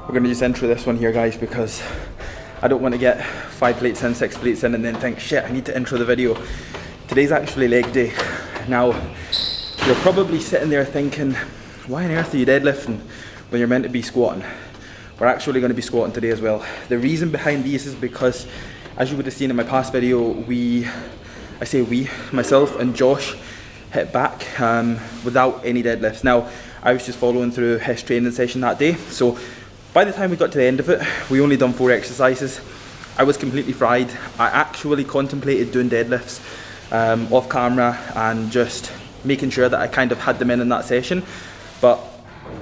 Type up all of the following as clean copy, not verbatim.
We're going to just intro this one here, guys, because I don't want to get 5 plates in, 6 plates in, and then think, shit, I need to intro the video. Today's actually leg day. Now, you're probably sitting there thinking, why on earth are you deadlifting when you're meant to be squatting? We're actually going to be squatting today as well. The reason behind these is because, as you would have seen in my past video, myself and Josh hit back without any deadlifts. Now, I was just following through his training session that day, so by the time we got to the end of it, we only done 4 exercises. I was completely fried. I actually contemplated doing deadlifts off camera and just making sure that I kind of had them in that session, but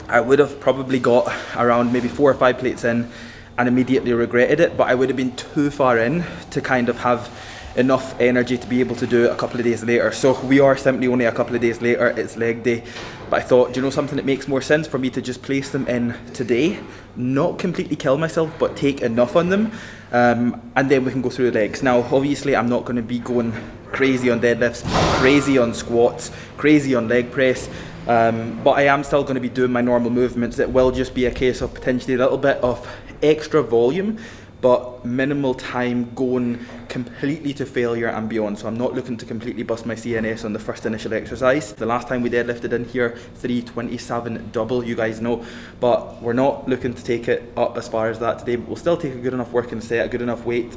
I would have probably got around maybe 4 or 5 plates in and immediately regretted it, but I would have been too far in to kind of have enough energy to be able to do it a couple of days later. So we are simply only a couple of days later, it's leg day. But I thought, do you know something, it makes more sense for me to just place them in today, not completely kill myself, but take enough on them, and then we can go through the legs. Now, obviously, I'm not going to be going crazy on deadlifts, crazy on squats, crazy on leg press, but I am still going to be doing my normal movements. It will just be a case of potentially a little bit of extra volume, but minimal time going completely to failure and beyond. So I'm not looking to completely bust my CNS on the first initial exercise. The last time we deadlifted in here, 327 double, you guys know, but we're not looking to take it up as far as that today, but we'll still take a good enough working set, a good enough weight,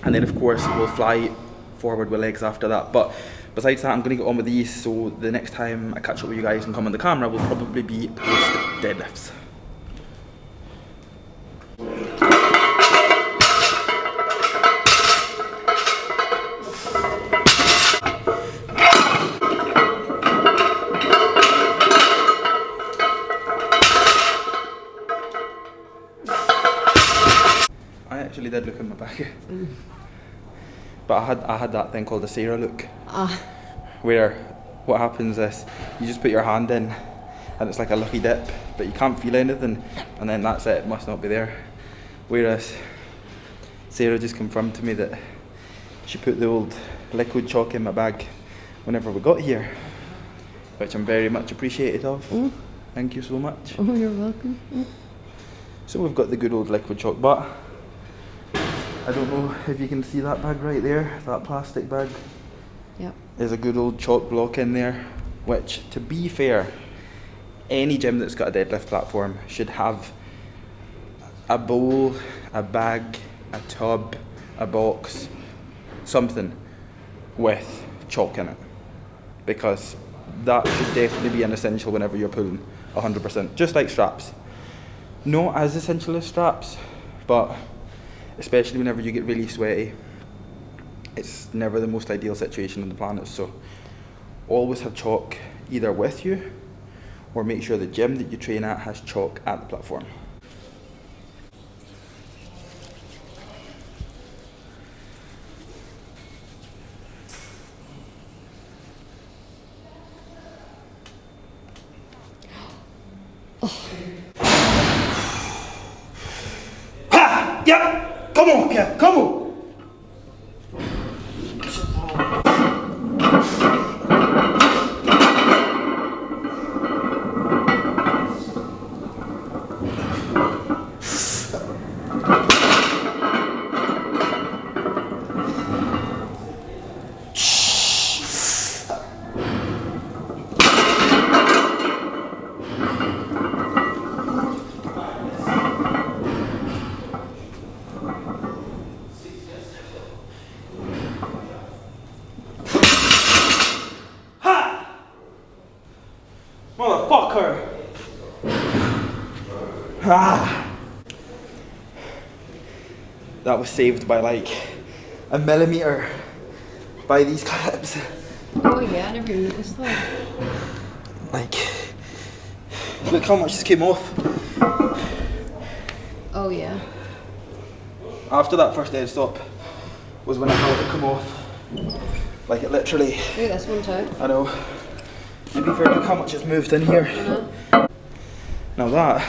and then of course we'll fly forward with legs after that. But besides that, I'm going to get on with these, so the next time I catch up with you guys and come on the camera will probably be post deadlifts. I actually did look in my back, but I had that thing called a Sarah look, where what happens is you just put your hand in and it's like a lucky dip, but you can't feel anything, and then that's it, it must not be there. Whereas Sarah just confirmed to me that she put the old liquid chalk in my bag whenever we got here, which I'm very much appreciative of. Thank you so much. Oh, you're welcome. So we've got the good old liquid chalk, but I don't know if you can see that bag right there, that plastic bag. Yep. There's a good old chalk block in there, which, to be fair, any gym that's got a deadlift platform should have a bowl, a bag, a tub, a box, something with chalk in it, because that should definitely be an essential whenever you're pulling 100%, just like straps. Not as essential as straps, but especially whenever you get really sweaty, it's never the most ideal situation on the planet. So always have chalk either with you, or make sure the gym that you train at has chalk at the platform. Ha! Yep! Come on, Kev, come on! Motherfucker! That was saved by like a millimetre by these clips. Oh yeah, I never even noticed that. Like, look how much just came off. Oh yeah. After that first dead stop was when I felt it come off. Like it literally. Look at this one too. I know. To be fair, look how much has moved in here. Now that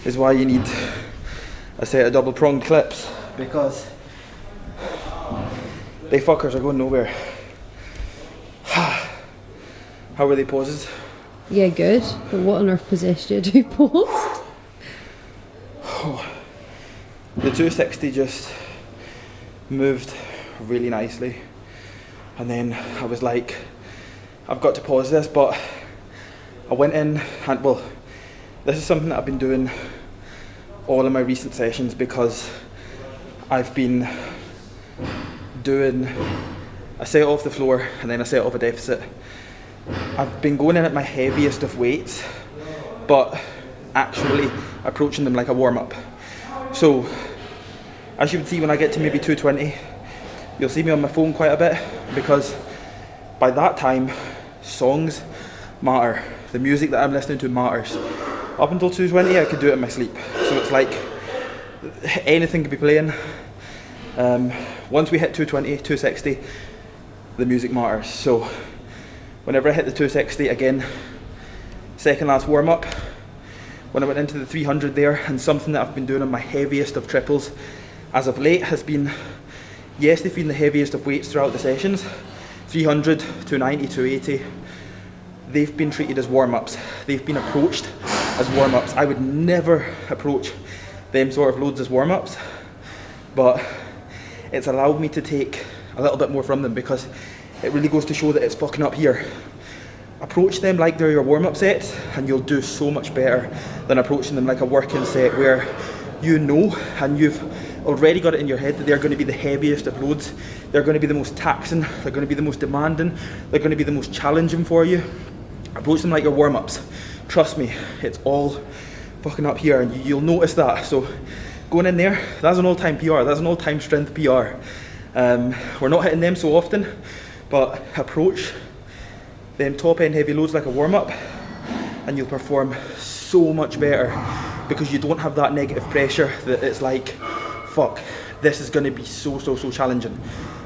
is why you need a set of double pronged clips, because they fuckers are going nowhere. How were they poses? Yeah, good. But what on earth possessed you to post? The 260 just moved really nicely, and then I was like, I've got to pause this, but I went in and, well, this is something that I've been doing all of my recent sessions because I've been doing a set off the floor and then a set off a deficit. I've been going in at my heaviest of weights, but actually approaching them like a warm-up. So, as you can see, when I get to maybe 220, you'll see me on my phone quite a bit, because by that time, songs matter. The music that I'm listening to matters. Up until 220, I could do it in my sleep. So it's like, anything could be playing. Once we hit 220, 260, the music matters. So, whenever I hit the 260 again, second last warm up, when I went into the 300 there, and something that I've been doing on my heaviest of triples as of late has been, yes, they've been the heaviest of weights throughout the sessions, 300, 290, 280, they've been treated as warm-ups. They've been approached as warm-ups. I would never approach them sort of loads as warm-ups, but it's allowed me to take a little bit more from them, because it really goes to show that it's fucking up here. Approach them like they're your warm-up sets, and you'll do so much better than approaching them like a working set where you know and you've already got it in your head that they're going to be the heaviest of loads. They're going to be the most taxing, they're going to be the most demanding, they're going to be the most challenging for you. Approach them like your warm-ups. Trust me, it's all fucking up here, and you'll notice that. So going in there, that's an all-time PR, that's an all-time strength PR. We're not hitting them so often, but approach them top end heavy loads like a warm-up, and you'll perform so much better, because you don't have that negative pressure that it's like, fuck, this is going to be so challenging,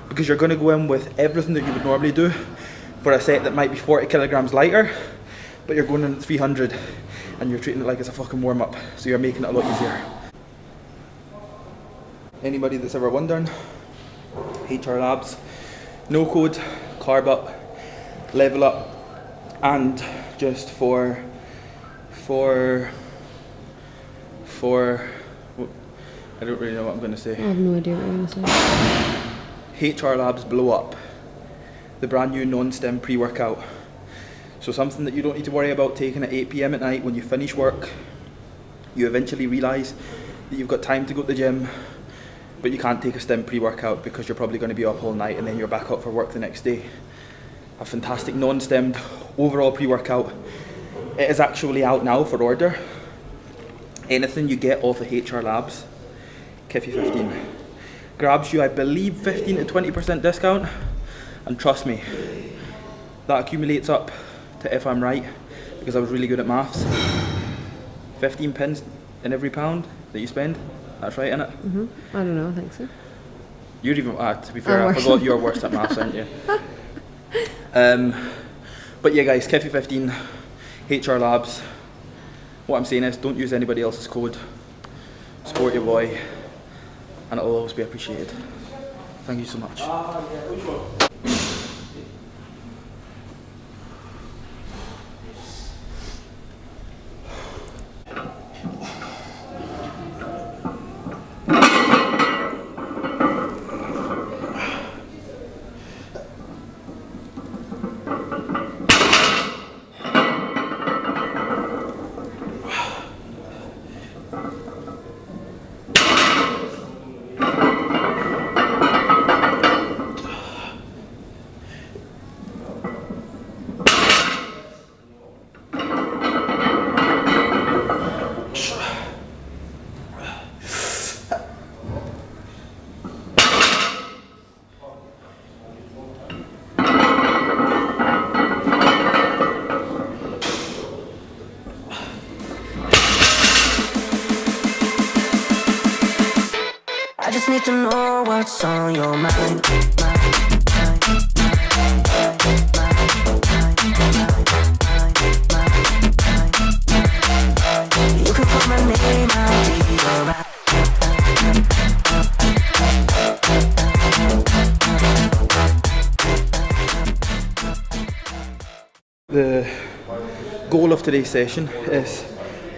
because you're going to go in with everything that you would normally do for a set that might be 40 kilograms lighter, but you're going in at 300 and you're treating it like it's a fucking warm-up, so you're making it a lot easier. Anybody that's ever wondering, HR Labs, no code, carb up, level up, and just for I don't really know what I'm going to say. I have no idea what you're going to say. HR Labs Blow Up, the brand new non-stim pre-workout. So something that you don't need to worry about taking at 8 PM at night when you finish work. You eventually realise that you've got time to go to the gym, but you can't take a stim pre-workout because you're probably going to be up all night and then you're back up for work the next day. A fantastic non-stimmed overall pre-workout. It is actually out now for order. Anything you get off of HR Labs, Kiffy 15, grabs you, I believe, 15 to 20% discount, and trust me, that accumulates up to, if I'm right, because I was really good at maths, 15 pence in every pound that you spend. That's right, innit? I don't know, I think so. You're even, to be fair, I forgot you're worse at maths, aren't you? But yeah guys, Kiffy 15, HR Labs. What I'm saying is, don't use anybody else's code. Support your boy, and it'll always be appreciated. Thank you so much. I just need to know what's on your mind. You can call my name, I'll be alright. The goal of today's session is,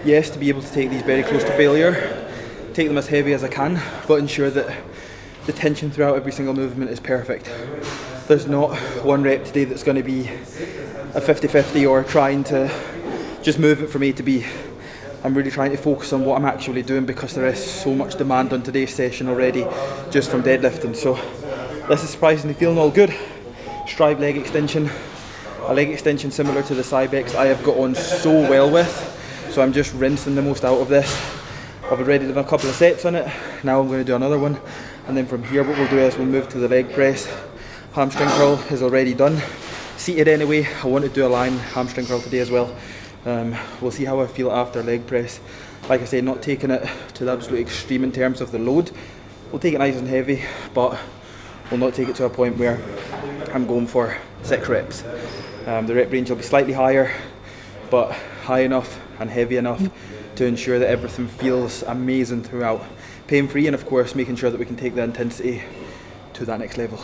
yes, to be able to take these very close to failure take them as heavy as I can, but ensure that the tension throughout every single movement is perfect. There's not one rep today that's going to be a 50-50 or trying to just move it from A to B. I'm really trying to focus on what I'm actually doing because there is so much demand on today's session already just from deadlifting. So this is surprisingly feeling all good. Strive leg extension, a leg extension similar to the Cybex I have got on so well with, so I'm just rinsing the most out of this. I've already done a couple of sets on it, now I'm going to do another one, and then from here what we'll do is we'll move to the leg press. Hamstring curl is already done. Seated anyway, I want to do a lying hamstring curl today as well. We'll see how I feel after leg press. Like I say, not taking it to the absolute extreme in terms of the load. We'll take it nice and heavy, but we'll not take it to a point where I'm going for 6 reps. The rep range will be slightly higher, but high enough and heavy enough to ensure that everything feels amazing throughout. Pain free, and of course making sure that we can take the intensity to that next level.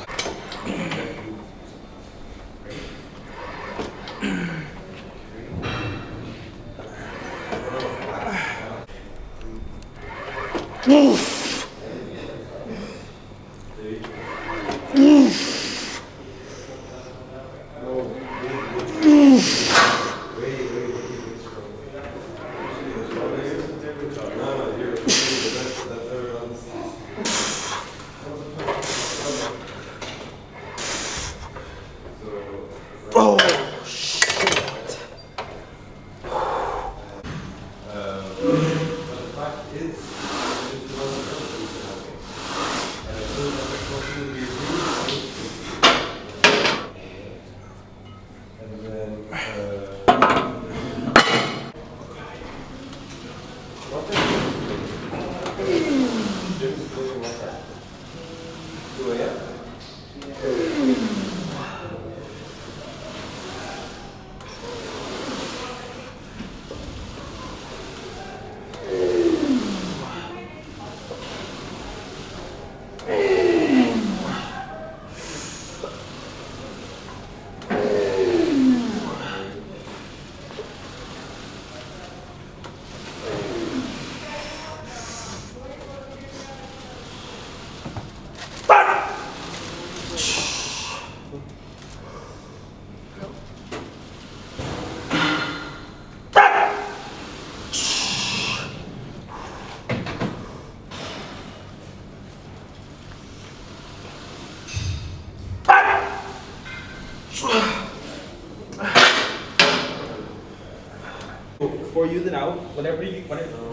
For you now, whenever you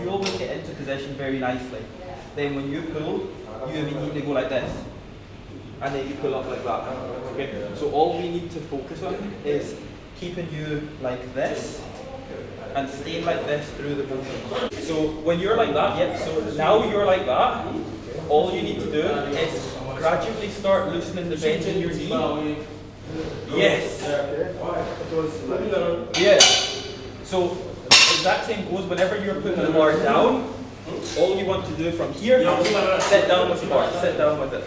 always get into position very nicely, then when you pull, you immediately go like this, and then you pull up like that. Okay. So all we need to focus on is keeping you like this and staying like this through the motion. So when you're like that, yep. So now you're like that. All you need to do is gradually start loosening the bend in your knee. Yes. Yes. So exact same goes whenever you're putting the bar down. All you want to do from here, sit down with the bar, sit down with it.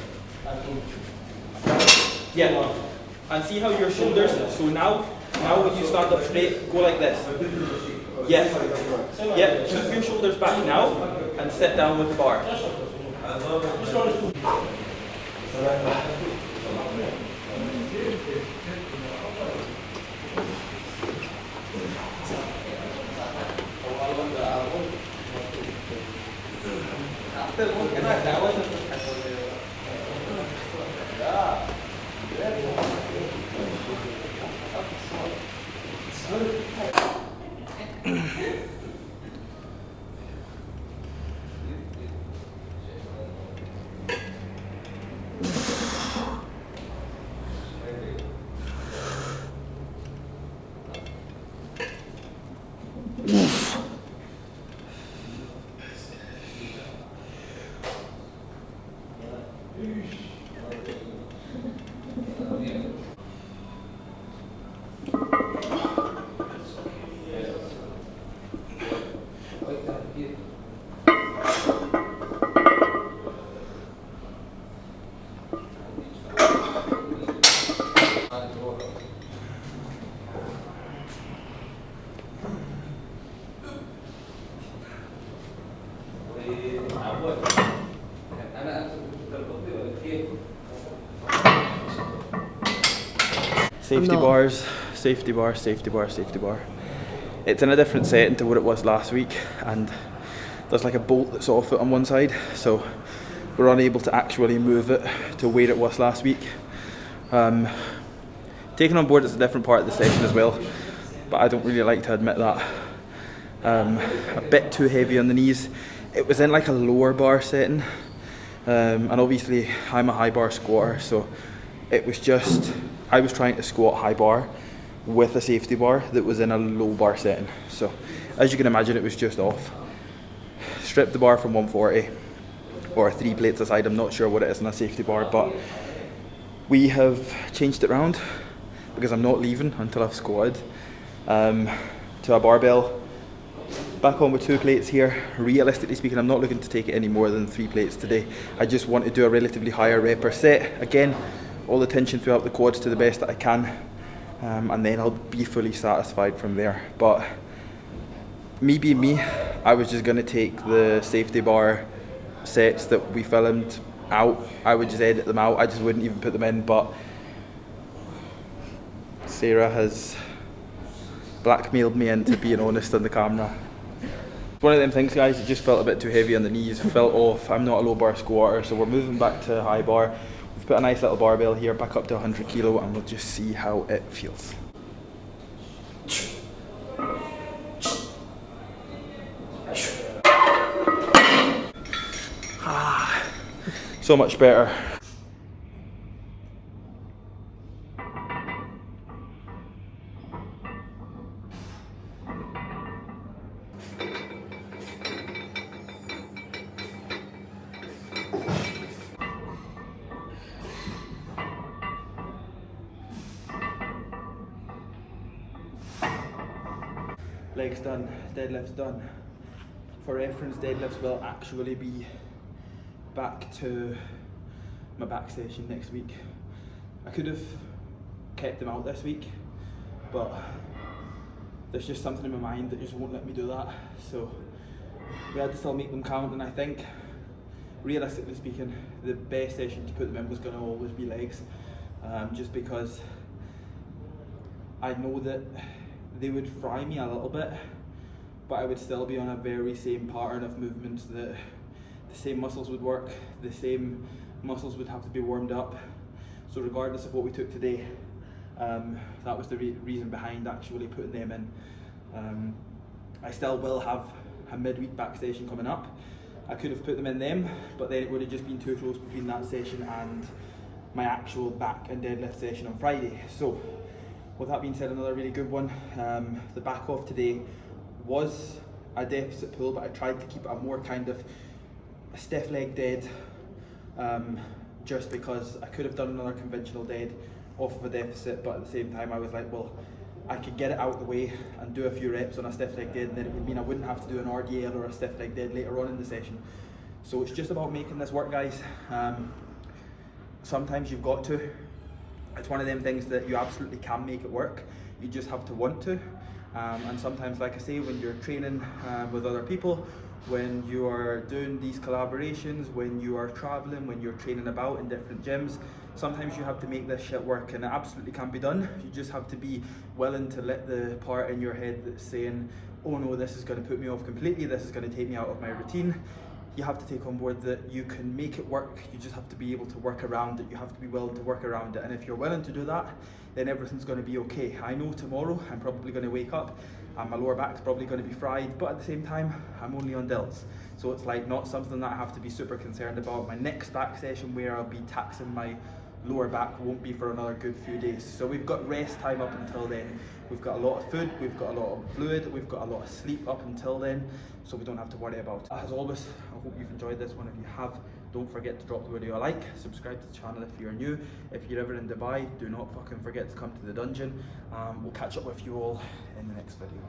Yeah. And see how your shoulders, so now when you stand up straight, go like this. Yeah. Yeah. Keep your shoulders back now and sit down with the bar. Safety bars, safety bar, safety bar, safety bar. It's in a different setting to what it was last week, and there's like a bolt that's off it on one side, so we're unable to actually move it to where it was last week. Taking on board is a different part of the session as well, but I don't really like to admit that. A bit too heavy on the knees. It was in like a lower bar setting, and obviously I'm a high bar squatter, so it was just, I was trying to squat high bar with a safety bar that was in a low bar setting. So as you can imagine, it was just off. Stripped the bar from 140, or 3 plates aside, I'm not sure what it is in a safety bar, but we have changed it around because I'm not leaving until I've squatted, to a barbell. Back on with 2 plates here. Realistically speaking, I'm not looking to take it any more than 3 plates today. I just want to do a relatively higher rep per set. Again, all the tension throughout the quads to the best that I can, and then I'll be fully satisfied from there. But me being me, I was just going to take the safety bar sets that we filmed out. I would just edit them out. I just wouldn't even put them in, but Sarah has blackmailed me into being honest on the camera. One of them things, guys, it just felt a bit too heavy on the knees, felt off. I'm not a low bar squatter, so we're moving back to high bar. We've put a nice little barbell here, back up to 100 kilo, and we'll just see how it feels. So much better. Legs done, deadlift's done. For reference, deadlifts will actually be back to my back session next week. I could have kept them out this week, but there's just something in my mind that just won't let me do that. So we had to still make them count, and I think, realistically speaking, the best session to put them in was going to always be legs, just because I know that they would fry me a little bit, but I would still be on a very same pattern of movements, that the same muscles would work, the same muscles would have to be warmed up. So regardless of what we took today, that was the reason behind actually putting them in. I still will have a midweek back session coming up. I could have put them in them, but then it would have just been too close between that session and my actual back and deadlift session on Friday. So with that being said, another really good one. The back off today was a deficit pull, but I tried to keep it a more kind of a stiff leg dead, just because I could have done another conventional dead off of a deficit, but at the same time I was like, well, I could get it out of the way and do a few reps on a stiff leg dead, and then it would mean I wouldn't have to do an RDL or a stiff leg dead later on in the session. So it's just about making this work, guys. Sometimes you've got to. It's one of them things that you absolutely can make it work. You just have to want to. And sometimes, like I say, when you're training with other people, when you are doing these collaborations, when you are traveling, when you're training about in different gyms, sometimes you have to make this shit work, and it absolutely can be done. You just have to be willing to let the part in your head that's saying, oh no, this is going to put me off completely, this is going to take me out of my routine. You have to take on board that you can make it work. You just have to be able to work around it. You have to be willing to work around it. And if you're willing to do that, then everything's going to be okay. I know tomorrow I'm probably going to wake up and my lower back's probably going to be fried, but at the same time, I'm only on delts. So it's like not something that I have to be super concerned about. My next back session where I'll be taxing my lower back won't be for another good few days. So we've got rest time up until then. We've got a lot of food, we've got a lot of fluid, we've got a lot of sleep up until then, so we don't have to worry about it. As always, I hope you've enjoyed this one. If you have, don't forget to drop the video a like, subscribe to the channel if you're new. If you're ever in Dubai, do not fucking forget to come to the dungeon. We'll catch up with you all in the next video.